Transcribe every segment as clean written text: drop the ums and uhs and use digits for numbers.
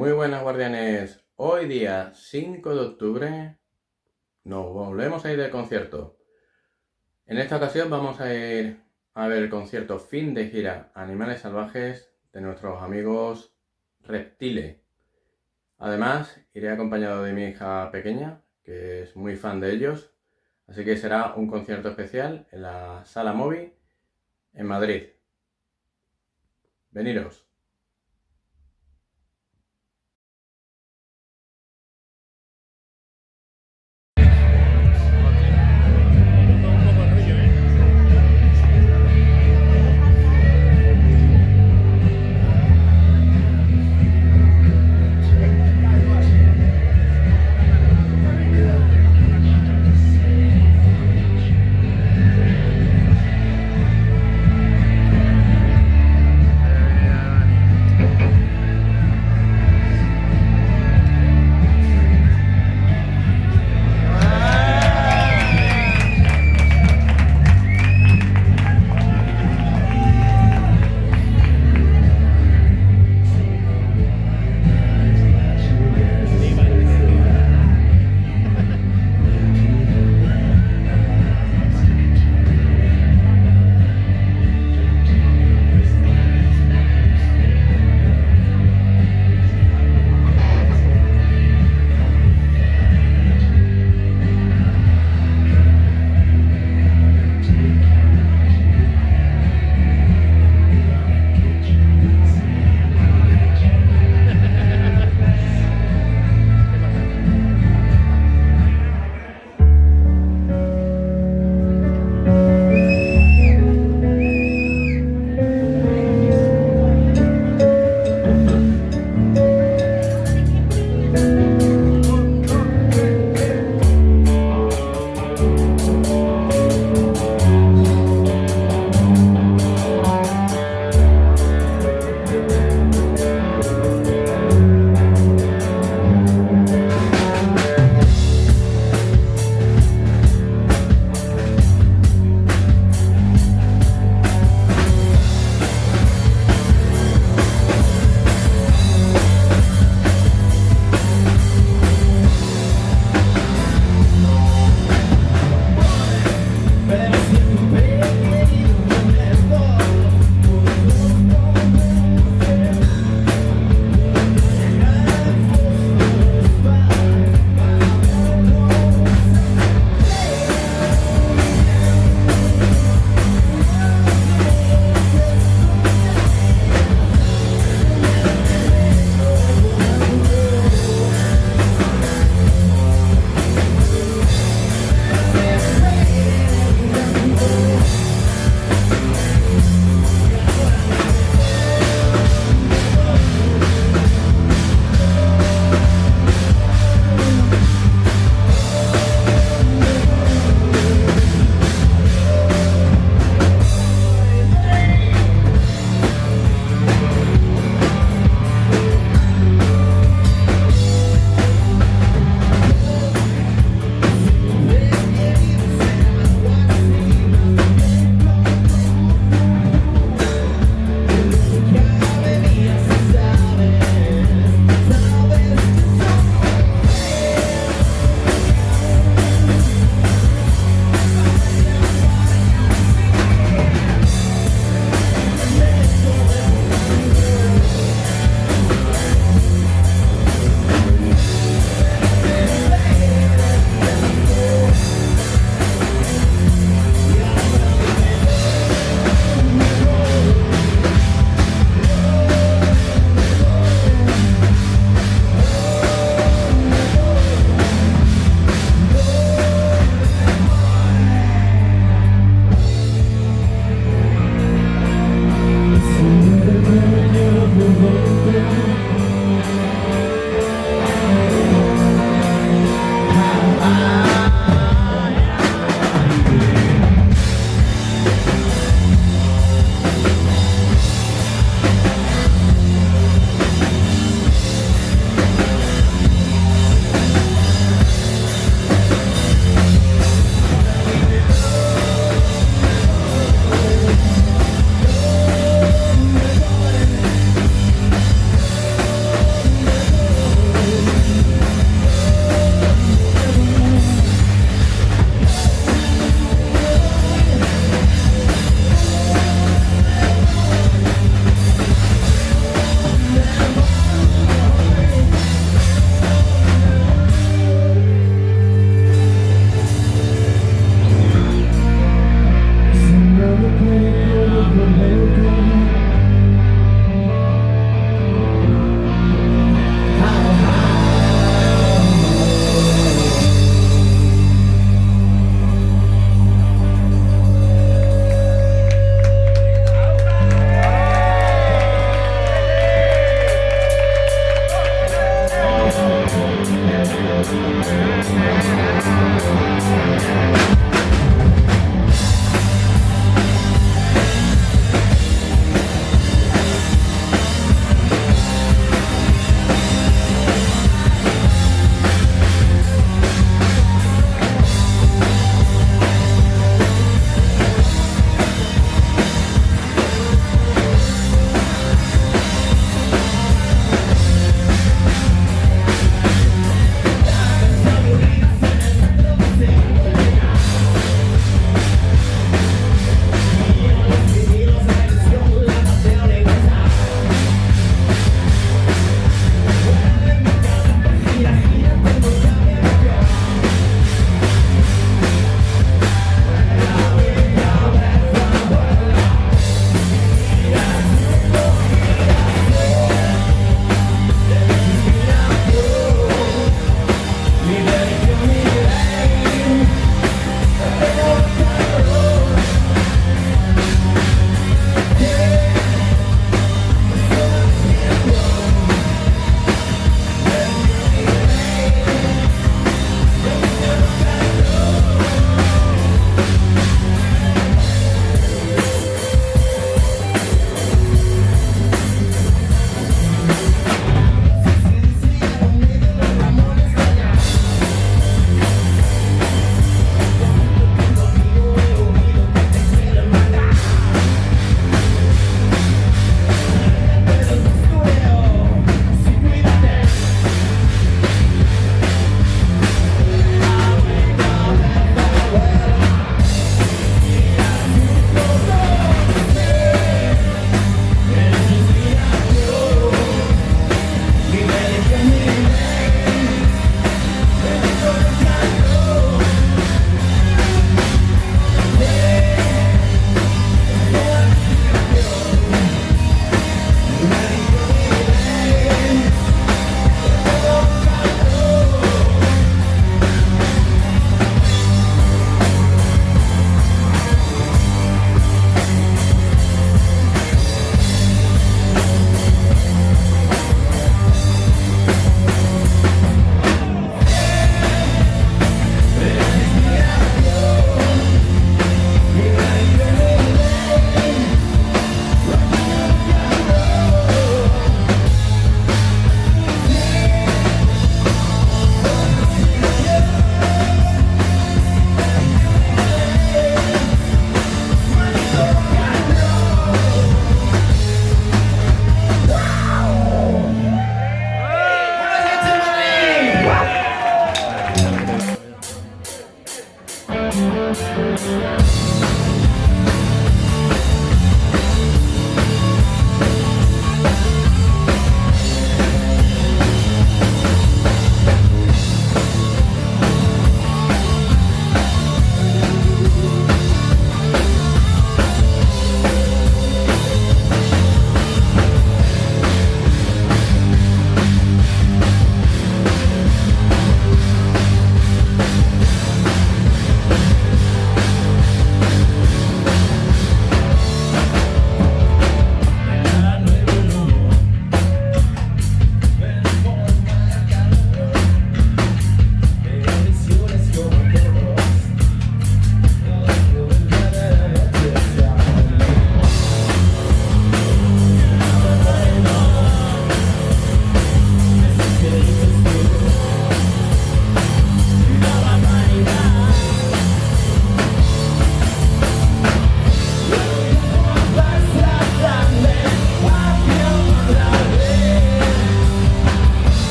Muy buenas, guardianes. Hoy día 5 de octubre nos volvemos a ir de concierto. En esta ocasión vamos a ir a ver el concierto fin de gira Animales Salvajes de nuestros amigos Reptile. Además, iré acompañado de mi hija pequeña, que es muy fan de ellos, así que será un concierto especial en la Sala Moby en Madrid. Veniros.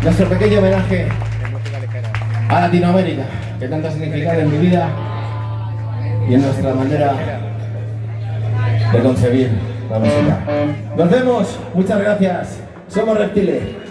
nuestro pequeño homenaje a Latinoamérica, que tanto ha significado en mi vida y en nuestra manera de concebir la música. Nos vemos, muchas gracias, somos Reptile.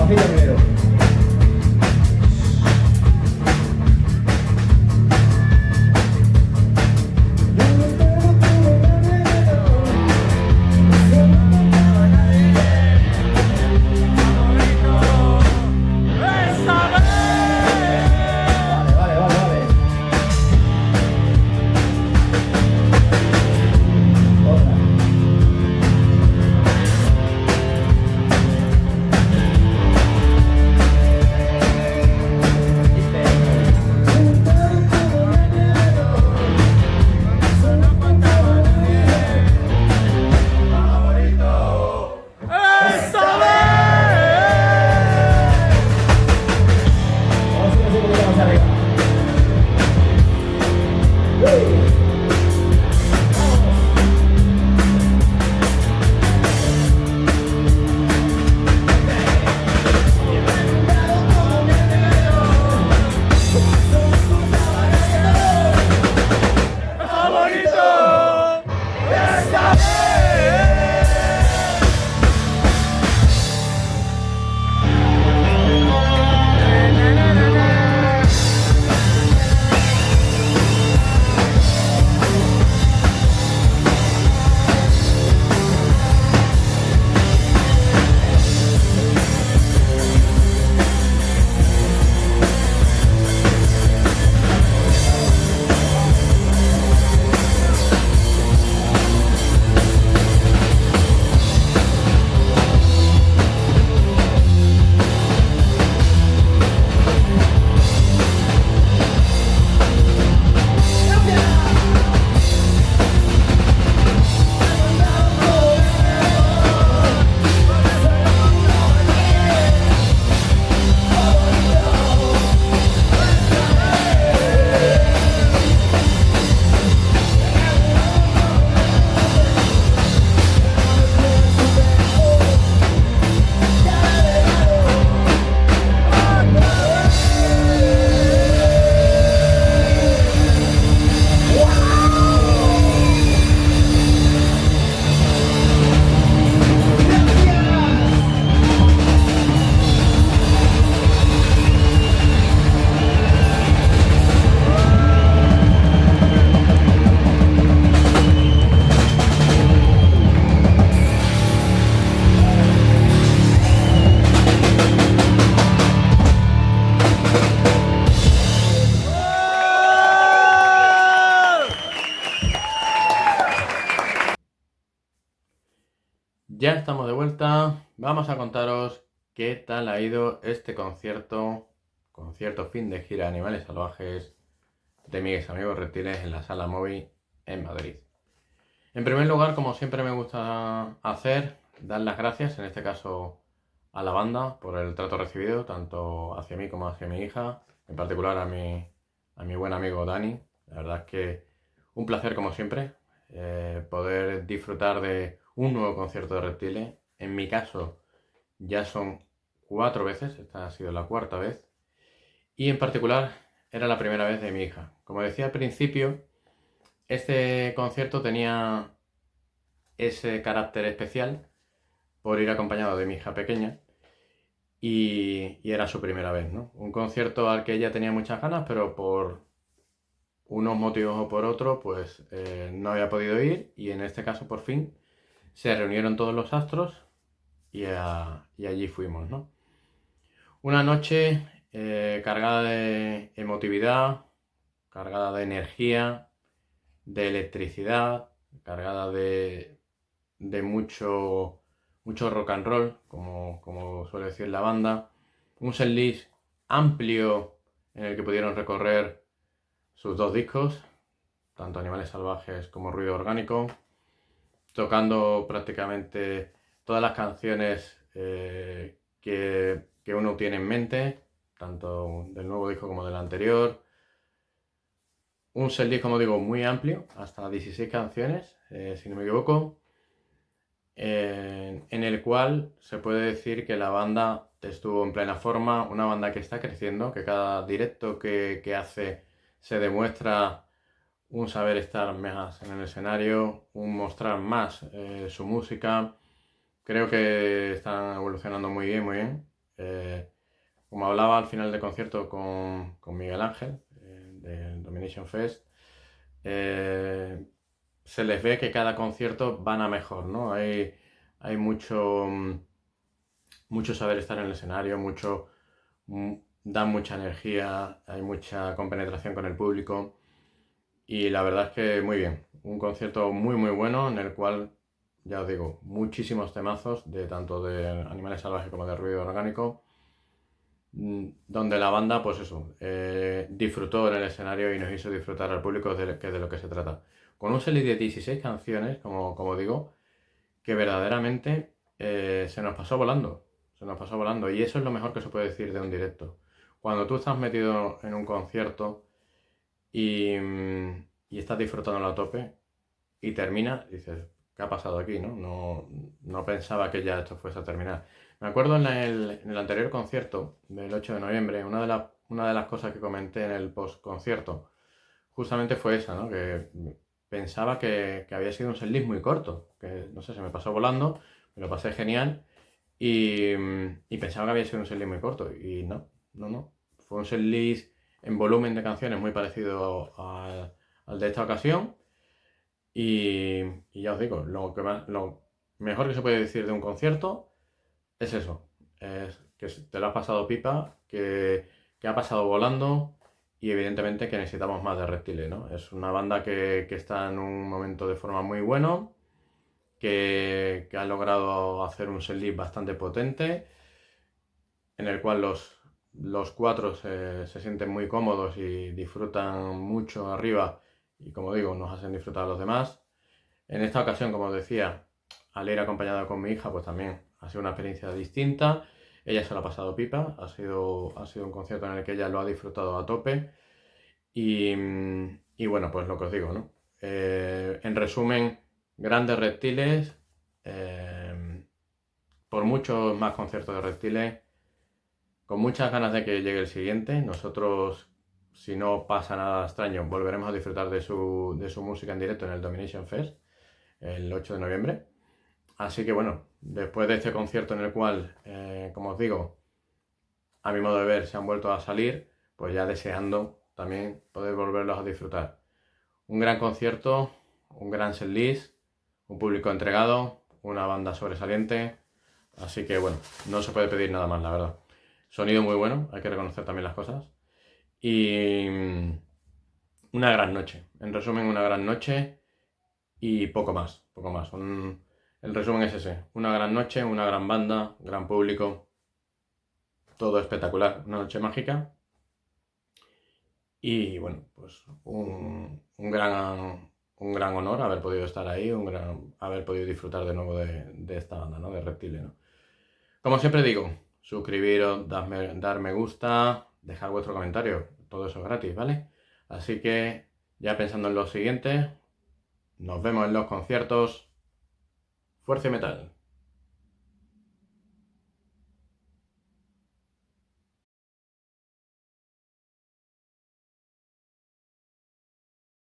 Despacito primero. Ya estamos de vuelta, vamos a contaros qué tal ha ido este concierto fin de gira Animales Salvajes de mis amigos reptiles en la Sala Moby en Madrid. En primer lugar, como siempre me gusta hacer, dar las gracias, en este caso a la banda, por el trato recibido, tanto hacia mí como hacia mi hija, en particular a mi buen amigo Dani. La verdad es que un placer como siempre, poder disfrutar de un nuevo concierto de reptiles. En mi caso ya son 4 veces, esta ha sido la 4ª vez, y en particular era la primera vez de mi hija. Como decía al principio, este concierto tenía ese carácter especial por ir acompañado de mi hija pequeña y era su primera vez, ¿no? Un concierto al que ella tenía muchas ganas, pero por unos motivos o por otros, pues no había podido ir, y en este caso por fin se reunieron todos los astros y allí fuimos, ¿no? Una noche cargada de emotividad, cargada de energía, de electricidad, cargada de mucho rock and roll, como suele decir la banda. Un setlist amplio en el que pudieron recorrer sus 2 discos, tanto Animales Salvajes como Ruido Orgánico, tocando prácticamente todas las canciones que uno tiene en mente, tanto del nuevo disco como del anterior. Un setlist, como digo, muy amplio, hasta 16 canciones, si no me equivoco, en el cual se puede decir que la banda estuvo en plena forma, una banda que está creciendo, que cada directo que hace se demuestra un saber estar más en el escenario, un mostrar más su música. Creo que están evolucionando muy bien, muy bien. Como hablaba al final del concierto con Miguel Ángel, del Domination Fest, se les ve que cada concierto van a mejor, ¿no? Hay mucho saber estar en el escenario, dan mucha energía, hay mucha compenetración con el público y la verdad es que muy bien. Un concierto muy muy bueno en el cual, ya os digo, muchísimos temazos de tanto de Animales Salvajes como de Ruido Orgánico, donde la banda, pues eso, disfrutó en el escenario y nos hizo disfrutar al público, que es de lo que se trata. Con un setlist de 16 canciones, como digo, que verdaderamente se nos pasó volando. Se nos pasó volando. Y eso es lo mejor que se puede decir de un directo. Cuando tú estás metido en un concierto y estás disfrutándolo a tope y termina, dices, ¿qué ha pasado aquí? No pensaba que ya esto fuese a terminar. Me acuerdo en el anterior concierto del 8 de noviembre, una de las cosas que comenté en el post-concierto justamente fue esa, ¿no? Que pensaba que había sido un setlist muy corto, que no sé, se me pasó volando, me lo pasé genial y pensaba que había sido un setlist muy corto y no. Fue un setlist en volumen de canciones muy parecido al de esta ocasión y ya os digo, lo mejor que se puede decir de un concierto es eso, es que te lo has pasado pipa, que ha pasado volando y evidentemente que necesitamos más de Reptile, ¿no? Es una banda que está en un momento de forma muy bueno, que ha logrado hacer un setlist bastante potente, en el cual los cuatro se sienten muy cómodos y disfrutan mucho arriba y como digo, nos hacen disfrutar a los demás. En esta ocasión, como os decía, al ir acompañada con mi hija, pues también ha sido una experiencia distinta. Ella se lo ha pasado pipa, ha sido un concierto en el que ella lo ha disfrutado a tope. Y bueno, pues lo que os digo, ¿no? En resumen, grandes Reptiles, por muchos más conciertos de Reptiles, con muchas ganas de que llegue el siguiente. Nosotros, si no pasa nada extraño, volveremos a disfrutar de su música en directo en el Domination Fest el 8 de noviembre. Así que bueno, después de este concierto en el cual, como os digo, a mi modo de ver, se han vuelto a salir, pues ya deseando también poder volverlos a disfrutar. Un gran concierto, un gran setlist, un público entregado, una banda sobresaliente, así que bueno, no se puede pedir nada más, la verdad. Sonido muy bueno, hay que reconocer también las cosas. Y una gran noche, en resumen, una gran noche y poco más, poco más. El resumen es ese, una gran noche, una gran banda, gran público, todo espectacular, una noche mágica y bueno, pues un gran honor haber podido estar ahí, haber podido disfrutar de nuevo de esta banda, ¿no? De Reptile, ¿no? Como siempre digo, suscribiros, dar me gusta, dejar vuestro comentario, todo eso es gratis, ¿vale? Así que ya pensando en lo siguiente, nos vemos en los conciertos. Fuerza y metal.